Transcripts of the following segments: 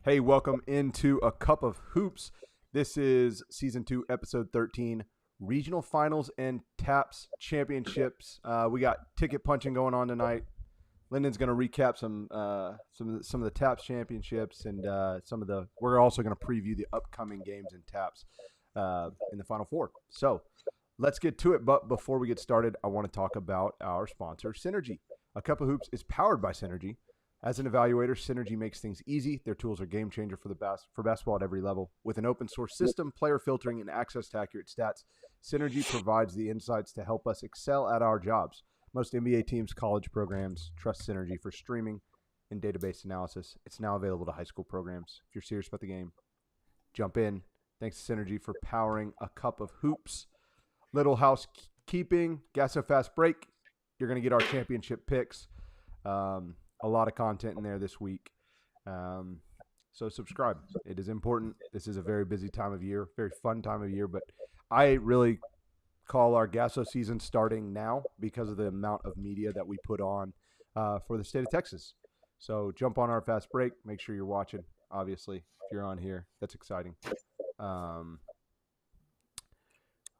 Hey, welcome into A Cup of Hoops. This is Season 2, Episode 13, Regional Finals and TAPS Championships. We got ticket punching going on tonight. Lyndon's going to recap some of the TAPS Championships and we're also going to preview the upcoming games in TAPS in the Final Four. So let's get to it. But before we get started, I want to talk about our sponsor, Synergy. A Cup of Hoops is powered by Synergy. As an evaluator, Synergy makes things easy. Their tools are game changer for basketball at every level. With an open source system, player filtering, and access to accurate stats, Synergy provides the insights to help us excel at our jobs. Most NBA teams, college programs trust Synergy for streaming and database analysis. It's now available to high school programs. If you're serious about the game, jump in. Thanks to Synergy for powering A Cup of Hoops. Little housekeeping, gas so fast break. You're going to get our championship picks. A lot of content in there this week. So subscribe. It is important. This is a very busy time of year, very fun time of year, but I really call our Gasso season starting now because of the amount of media that we put on for the state of Texas. So jump on our fast break. Make sure you're watching, obviously, if you're on here. That's exciting.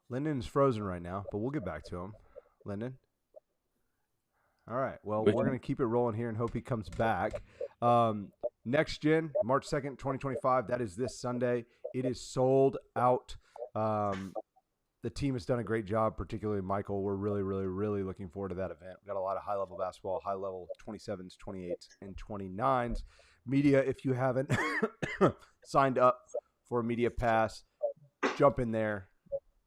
Lyndon's frozen right now, but we'll get back to him. Lyndon? All right. Well, we're going to keep it rolling here and hope he comes back. Next Gen, March 2nd, 2025. That is this Sunday. It is sold out. The team has done a great job, particularly Michael. We're really, really, really looking forward to that event. We've got a lot of high-level basketball, high-level 27s, 28s, and 29s. Media, if you haven't signed up for a media pass, jump in there.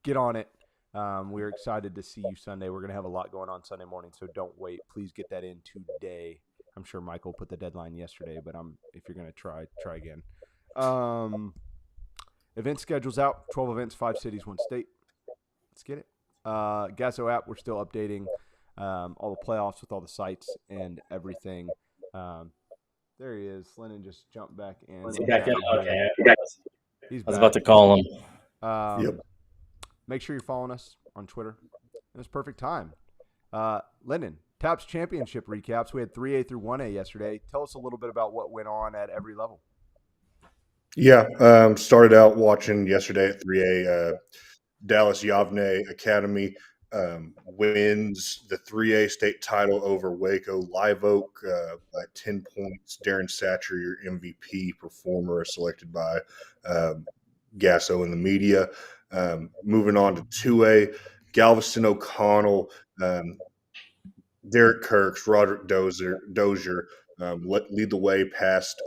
Get on it. We're excited to see you Sunday. We're going to have a lot going on Sunday morning, so don't wait. Please get that in today. I'm sure Michael put the deadline yesterday, but if you're going to try again. Event schedule's out. 12 events, 5 cities, 1 state. Let's get it. Gasso app, we're still updating all the playoffs with all the sites and everything. There he is. Lennon just jumped back in. Was he back in? Okay. He's I was about to call him. Yep. Make sure you're following us on Twitter. It was perfect time. Lennon, TAPS Championship recaps. We had 3A through 1A yesterday. Tell us a little bit about what went on at every level. Yeah, started out watching yesterday at 3A. Dallas Yavne Academy wins the 3A state title over Waco Live Oak by 10 points. Darren Satcher, your MVP performer, selected by Gasso in the media. Moving on to 2A, Galveston O'Connell, Derek Kirks, Roderick Dozier lead the way past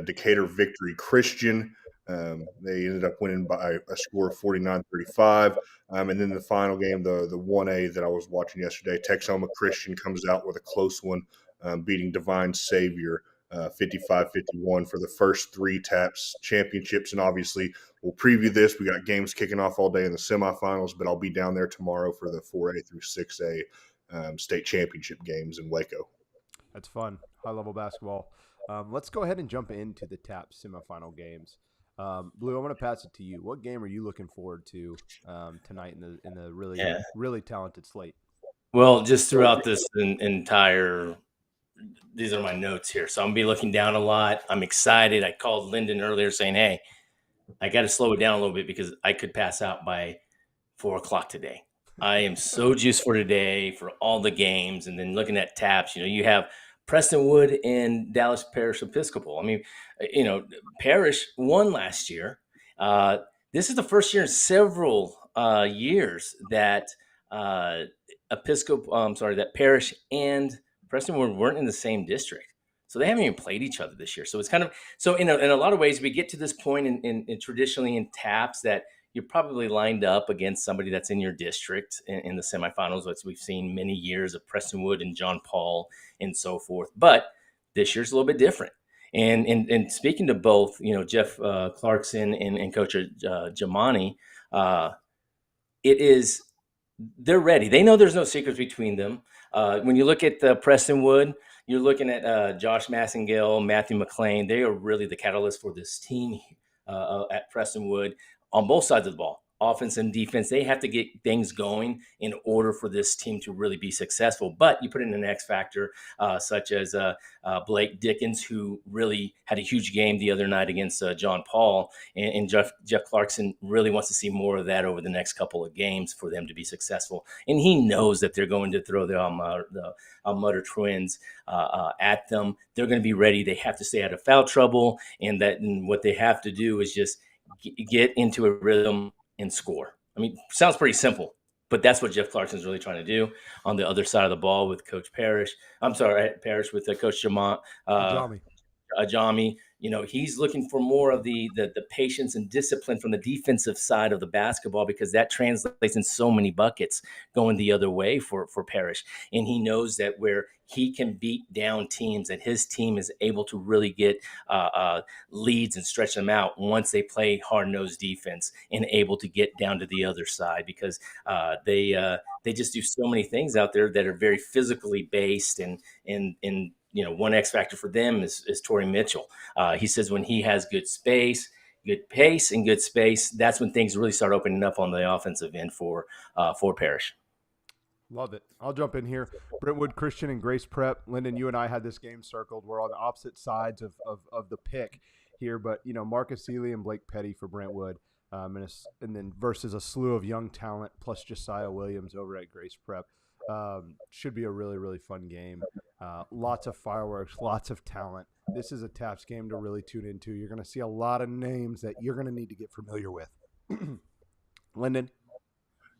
Decatur Victory Christian. They ended up winning by a score of 49-35. And then the final game, the 1A that I was watching yesterday, Texoma Christian comes out with a close one, beating Divine Savior 55-51 for the first 3 TAPS championships. And obviously, we'll preview this. We got games kicking off all day in the semifinals, but I'll be down there tomorrow for the 4A through 6A state championship games in Waco. That's fun. High-level basketball. Let's go ahead and jump into the TAPS semifinal games. Blue, I'm going to pass it to you. What game are you looking forward to tonight in the really talented slate? Well, just throughout this entire – these are my notes here. So I'm going to be looking down a lot. I'm excited. I called Lyndon earlier saying, hey, I got to slow it down a little bit because I could pass out by 4 o'clock today. I am so juiced for today for all the games. And then looking at TAPS, you have Prestonwood and Dallas Parish Episcopal. I mean, Parish won last year. This is the first year in several years that that Parish and Prestonwood weren't in the same district. So they haven't even played each other this year. So it's kind of in a lot of ways we get to this point in traditionally in TAPS that you're probably lined up against somebody that's in your district in the semifinals, which we've seen many years of Prestonwood and John Paul and so forth. But this year's a little bit different. And speaking to both, Jeff Clarkson and Coach Jamani, they're ready. They know there's no secrets between them. When you look at Prestonwood, you're looking at Josh Massengale, Matthew McLean. They are really the catalyst for this team at Prestonwood on both sides of the ball. offense and defense, they have to get things going in order for this team to really be successful. But you put in an X factor, such as Blake Dickens, who really had a huge game the other night against John Paul, and Jeff Clarkson really wants to see more of that over the next couple of games for them to be successful. And he knows that they're going to throw the Almutter twins at them. They're going to be ready. They have to stay out of foul trouble, and what they have to do is just get into a rhythm and score. I mean, sounds pretty simple, but that's what Jeff Clarkson's really trying to do on the other side of the ball with Coach Parrish. I'm sorry, Parrish, with Coach Ajami. He's looking for more of the patience and discipline from the defensive side of the basketball, because that translates in so many buckets going the other way for Parrish. And he knows that where he can beat down teams, and his team is able to really get leads and stretch them out once they play hard-nosed defense and able to get down to the other side, because they just do so many things out there that are very physically based, and one X factor for them is Torrey Mitchell. He says when he has good space, good pace, and good space, that's when things really start opening up on the offensive end for Parrish. Love it. I'll jump in here. Brentwood Christian and Grace Prep. Lyndon, you and I had this game circled. We're on the opposite sides of the pick here, but Marcus Seeley and Blake Petty for Brentwood, and then versus a slew of young talent plus Josiah Williams over at Grace Prep. Should be a really, really fun game. Lots of fireworks, lots of talent. This is a Taps game to really tune into. You're going to see a lot of names that you're going to need to get familiar with. Lyndon?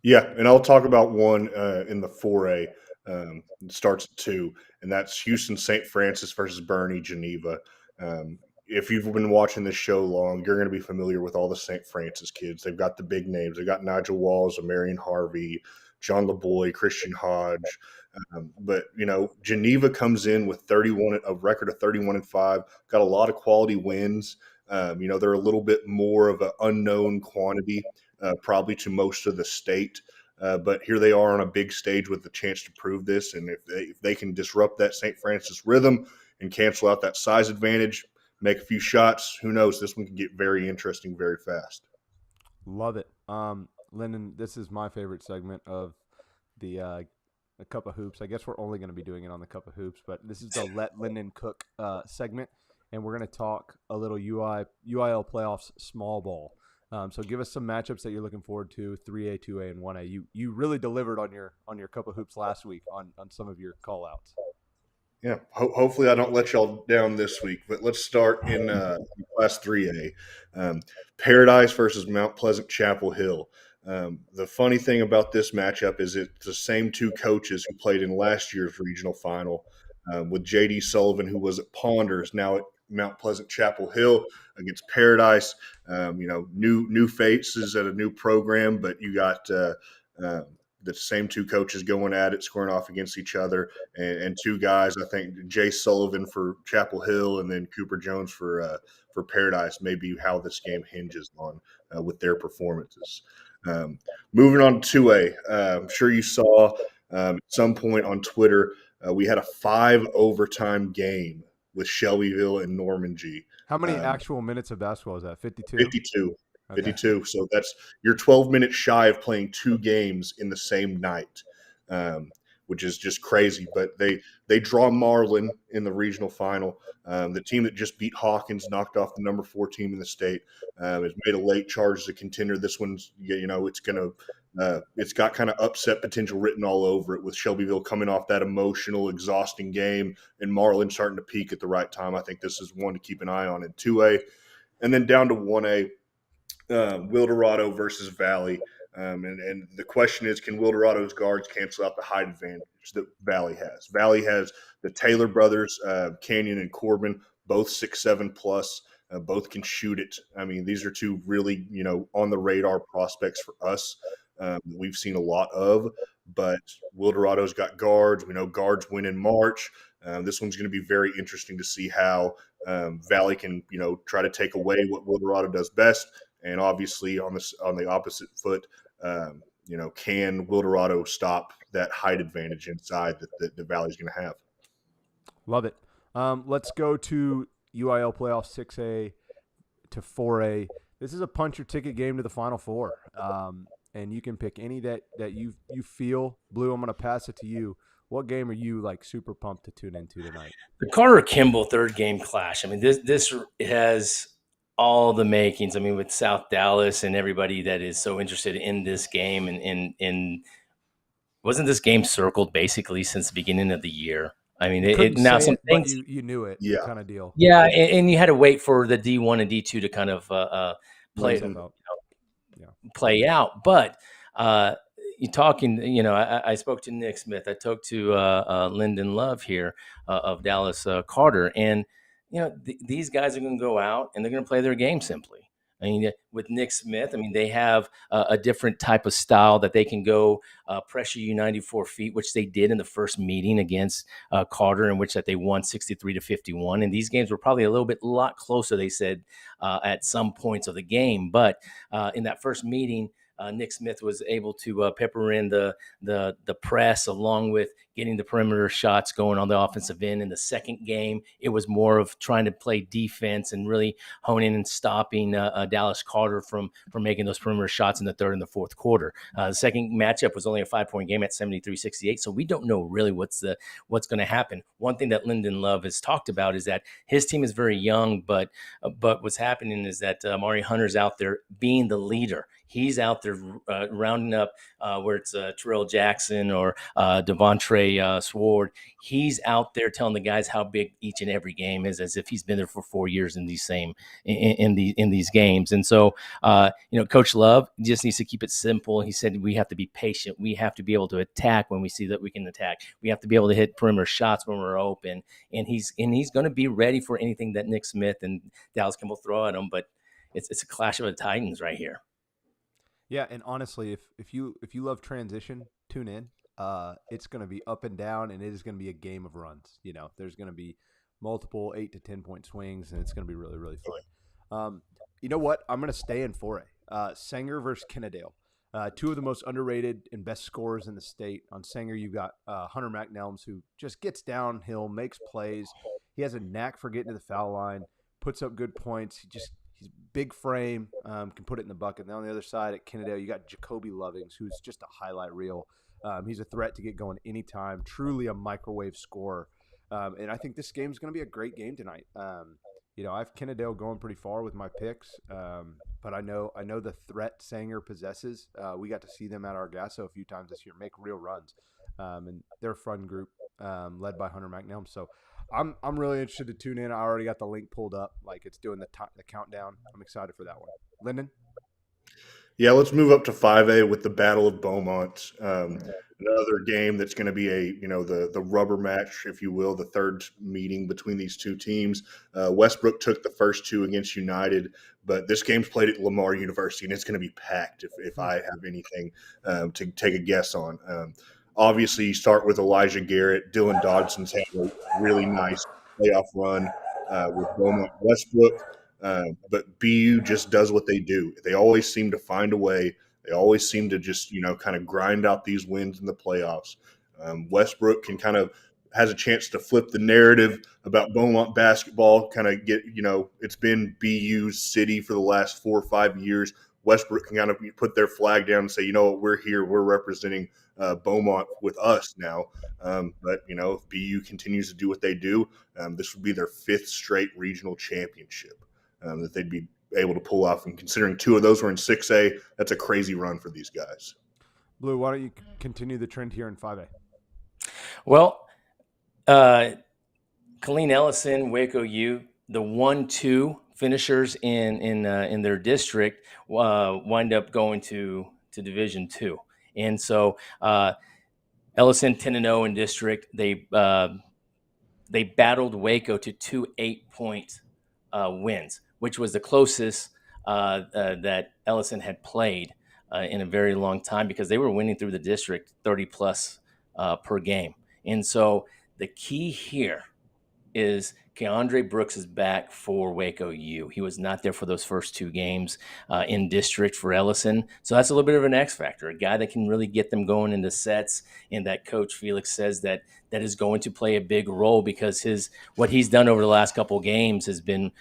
Yeah, and I'll talk about one in the 4A. It starts at 2, and that's Houston St. Francis versus Bernie Geneva. If you've been watching this show long, you're going to be familiar with all the St. Francis kids. They've got the big names. They've got Nigel Walls, Marion Harvey, John LeBoy, Christian Hodge. But Geneva comes in with a record of 31-5, got a lot of quality wins. They're a little bit more of an unknown quantity, probably to most of the state. But here they are on a big stage with the chance to prove this. And if they can disrupt that St. Francis rhythm and cancel out that size advantage, make a few shots, who knows? This one can get very interesting very fast. Love it. Lyndon, this is my favorite segment of the Cup of Hoops. I guess we're only going to be doing it on the Cup of Hoops, but this is the Let Lyndon Cook segment, and we're going to talk a little UIL playoffs small ball. So give us some matchups that you're looking forward to, 3A, 2A, and 1A. You really delivered on your Cup of Hoops last week on some of your call-outs. Yeah, hopefully I don't let y'all down this week, but let's start in Class 3A. Paradise versus Mount Pleasant Chapel Hill. The funny thing about this matchup is it's the same two coaches who played in last year's regional final, with J.D. Sullivan, who was at Ponders, now at Mount Pleasant Chapel Hill against Paradise. New faces at a new program, but you got the same two coaches going at it, squaring off against each other, and two guys, I think Jay Sullivan for Chapel Hill and then Cooper Jones for Paradise, may be how this game hinges on with their performances. Moving on to 2A, I'm sure you saw at some point on Twitter, we had a 5 overtime game with Shelbyville and Normandy. How many actual minutes of basketball is that? 52? 52. Okay. 52. So you're 12 minutes shy of playing 2 games in the same night, which is just crazy. But they draw Marlin in the regional final. The team that just beat Hawkins, knocked off the number 4 team in the state, has made a late charge as a contender. This one's, it's got kind of upset potential written all over it, with Shelbyville coming off that emotional, exhausting game and Marlin starting to peak at the right time. I think this is one to keep an eye on in 2A. And then down to 1A, Wildorado versus Valley. And the question is, can Wildorado's guards cancel out the height advantage that Valley has? Valley has the Taylor brothers, Canyon and Corbin, both 6'7" plus. Both can shoot it. I mean, these are two really, on the radar prospects for us that we've seen a lot of. But Wildorado's got guards. We know guards win in March. This one's going to be very interesting to see how Valley can, try to take away what Wildorado does best. And obviously on the opposite foot, can Wildorado stop that height advantage inside that the Valley's going to have? Love it. Let's go to UIL playoffs 6A to 4A. This is a punch your ticket game to the Final Four, and you can pick any that you feel. Blue, I'm going to pass it to you. What game are you like super pumped to tune into tonight? The Carter Kimball third game clash. I mean, this has all the makings. I mean, with South Dallas and everybody that is so interested in this game, and wasn't this game circled basically since the beginning of the year? I mean, You couldn't now say some it, but things. you knew it, Yeah. kind of deal. Yeah, and you had to wait for the D1 and D2 to kind of play Play out. play out. But you talking, I spoke to Nick Smith. I talked to Lyndon Love here of Dallas Carter, and these guys are going to go out and they're going to play their game simply. I mean, with Nick Smith, I mean, they have a different type of style that they can go pressure you 94 feet, which they did in the first meeting against Carter, in which that they won 63-51. And these games were probably a lot closer, they said, at some points of the game. But in that first meeting, Nick Smith was able to pepper in the press along with getting the perimeter shots going on the offensive end. In the second game, it was more of trying to play defense and really hone in and stopping Dallas Carter from making those perimeter shots in the third and the fourth quarter. The second matchup was only a 5-point game at 73-68, so we don't know really what's going to happen. One thing that Lyndon Love has talked about is that his team is very young, but what's happening is that Amari Hunter's out there being the leader. He's out there rounding up where it's Terrell Jackson or Devontre Sword. He's out there telling the guys how big each and every game is, as if he's been there for 4 years in these games. And so, Coach Love just needs to keep it simple. He said we have to be patient. We have to be able to attack when we see that we can attack. We have to be able to hit perimeter shots when we're open. And he's going to be ready for anything that Nick Smith and Dallas Kimball throw at him. But it's a clash of the Titans right here. Yeah, and honestly, if you love transition, tune in. It's going to be up and down, and it is going to be a game of runs. There's going to be multiple 8 to 10 point swings, and it's going to be really, really fun. You know what? I'm going to stay in 4A. Sanger versus Kennedale. Two of the most underrated and best scorers in the state. On Sanger, you've got Hunter McNelms, who just gets downhill, makes plays. He has a knack for getting to the foul line, puts up good points. He's big frame, can put it in the bucket. And then on the other side at Kennedale, you got Jacoby Lovings, who's just a highlight reel. He's a threat to get going anytime, truly a microwave scorer. And I think this game is going to be a great game tonight. I have Kennedale going pretty far with my picks, but I know the threat Sanger possesses. We got to see them at Argasso a few times this year make real runs, and they're a fun group led by Hunter McNelm. So I'm really interested to tune in. I already got the link pulled up, like it's doing the countdown. I'm excited for that one. Lyndon? Yeah, let's move up to 5A with the Battle of Beaumont. Another game that's going to be the rubber match, if you will, the third meeting between these two teams. Westbrook took the first two against United, but this game's played at Lamar University, and it's going to be packed if I have anything to take a guess on. Obviously, you start with Elijah Garrett. Dylan Dodson's had a really nice playoff run with Beaumont Westbrook. But BU just does what they do. They always seem to find a way. They always seem to just, kind of grind out these wins in the playoffs. Westbrook has a chance to flip the narrative about Beaumont basketball, kind of get, it's been BU's city for the last 4 or 5 years. Westbrook can kind of put their flag down and say, you know what, we're here. We're representing Beaumont with us now. But, if BU continues to do what they do, this would be their 5th straight regional championship that they'd be able to pull off. And considering 2 of those were in 6A, that's a crazy run for these guys. Blue, why don't you continue the trend here in 5A? Well, Colleen Ellison, Waco U, the 1-2 finishers in their district wind up going to Division II. And so Ellison 10-0 in district. They battled Waco to 2 8-point wins, which was the closest that Ellison had played in a very long time, because they were winning through the district 30 plus per game. And so the key here is Keandre Brooks is back for Waco U. He was not there for those first 2 games in district for Ellison. So that's a little bit of an X factor, a guy that can really get them going into sets, and that Coach Felix says that is going to play a big role, because what he's done over the last couple of games has been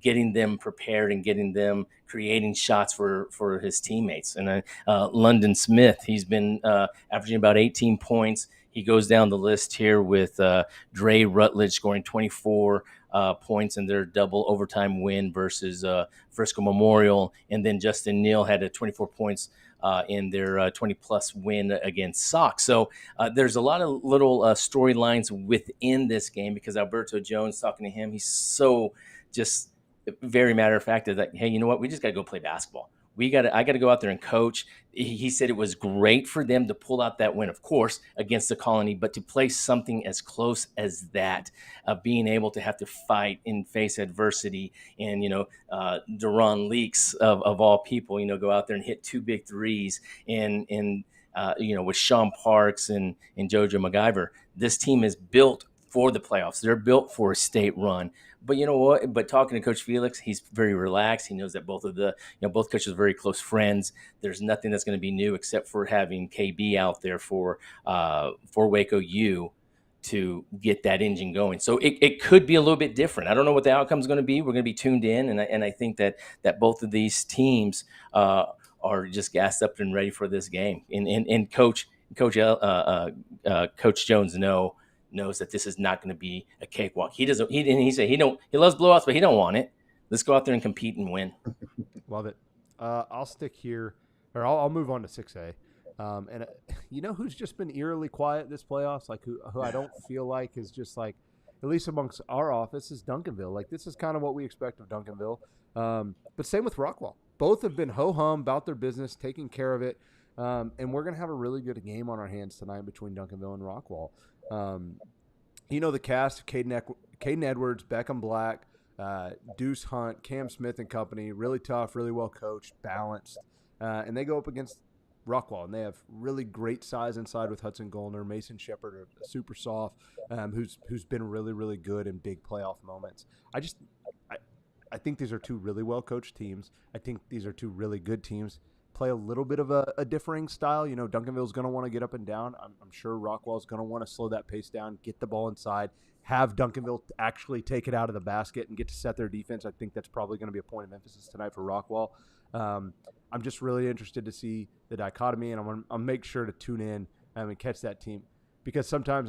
getting them prepared and getting them creating shots for his teammates. And London Smith, he's been averaging about 18 points. He goes down the list here with Dre Rutledge scoring 24 points in their double overtime win versus Frisco Memorial. And then Justin Neal had 24 points in their 20-plus win against Sox. So there's a lot of little storylines within this game, because Alberto Jones, talking to him, he's so just very matter of fact that, hey, you know what? We just got to go play basketball. I got to go out there and coach. He said it was great for them to pull out that win, of course, against the Colony, but to play something as close as that, being able to have to fight and face adversity, and, Deron Leaks of all people, go out there and hit 2 big threes, and with Sean Parks and JoJo MacGyver. This team is built for the playoffs. They're built for a state run. But you know what? But talking to Coach Felix, he's very relaxed. He knows that both coaches are very close friends. There's nothing that's going to be new except for having KB out there for Waco U to get that engine going. So it could be a little bit different. I don't know what the outcome is going to be. We're going to be tuned in, and I think that both of these teams are just gassed up and ready for this game. And Coach Jones knows that this is not going to be a cakewalk. He loves blowouts, but he don't want it. Let's go out there and compete and win. Love it. I'll stick here, or I'll move on to 6A. And you know who's just been eerily quiet this playoffs? Like who I don't feel like is just like, at least amongst our office, is Duncanville. Like this is kind of what we expect of Duncanville. But same with Rockwall. Both have been ho-hum about their business, taking care of it. And we're going to have a really good game on our hands tonight between Duncanville and Rockwall. The cast, Caden Edwards, Beckham Black, Deuce Hunt, Cam Smith and company, really tough, really well coached, balanced. And they go up against Rockwall, and they have really great size inside with Hudson Goldner, Mason Shepard, super soft, who's been really, really good in big playoff moments. I think these are 2 really well coached teams. I think these are 2 really good teams. Play a little bit of a differing style. Duncanville's going to want to get up and down. I'm sure Rockwall's going to want to slow that pace down, get the ball inside, have Duncanville actually take it out of the basket and get to set their defense. I think that's probably going to be a point of emphasis tonight for Rockwall. I'm just really interested to see the dichotomy, and I'll make sure to tune in and catch that team, because sometimes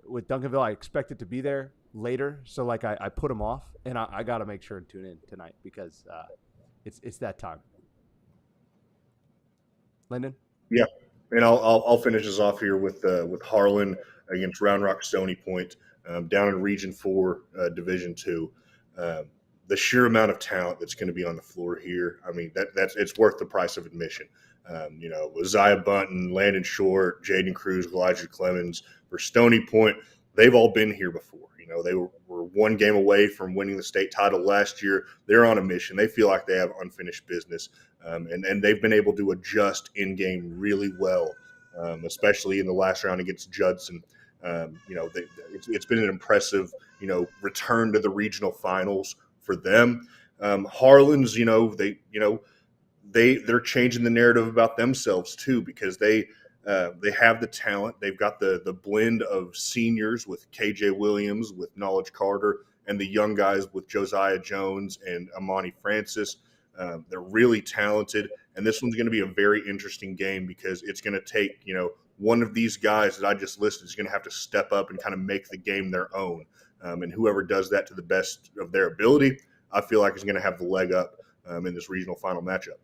with Duncanville, I expect it to be there later. So like I put them off, and I got to make sure and tune in tonight, because it's that time. Lyndon? Yeah, and I'll finish this off here with Harlan against Round Rock Stony Point, down in Region 4, Division 2. The sheer amount of talent that's going to be on the floor here, I mean, it's worth the price of admission. Uzziah Bunton, Landon Short, Jaden Cruz, Elijah Clemens, for Stony Point, they've all been here before. They were 1 game away from winning the state title last year. They're on a mission. They feel like they have unfinished business, and they've been able to adjust in-game really well, especially in the last round against Judson. It's been an impressive, return to the regional finals for them. Harlan's, they're changing the narrative about themselves too, because they have the talent. They've got the blend of seniors with KJ Williams, with Knowledge Carter, and the young guys with Josiah Jones and Amani Francis. They're really talented, and this one's going to be a very interesting game, because it's going to take, one of these guys that I just listed is going to have to step up and kind of make the game their own. And whoever does that to the best of their ability, I feel like is going to have the leg up in this regional final matchup.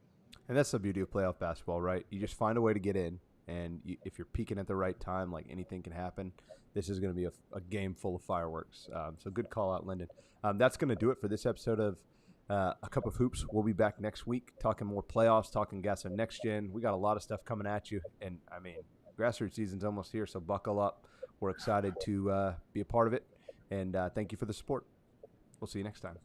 And that's the beauty of playoff basketball, right? You just find a way to get in. And if you're peaking at the right time, like anything can happen. This is going to be a game full of fireworks. So good call out, Lyndon. That's going to do it for this episode of A Cup of Hoops. We'll be back next week talking more playoffs, talking Gasso Next Gen. We got a lot of stuff coming at you. And, I mean, grassroots season's almost here, so buckle up. We're excited to be a part of it. And thank you for the support. We'll see you next time.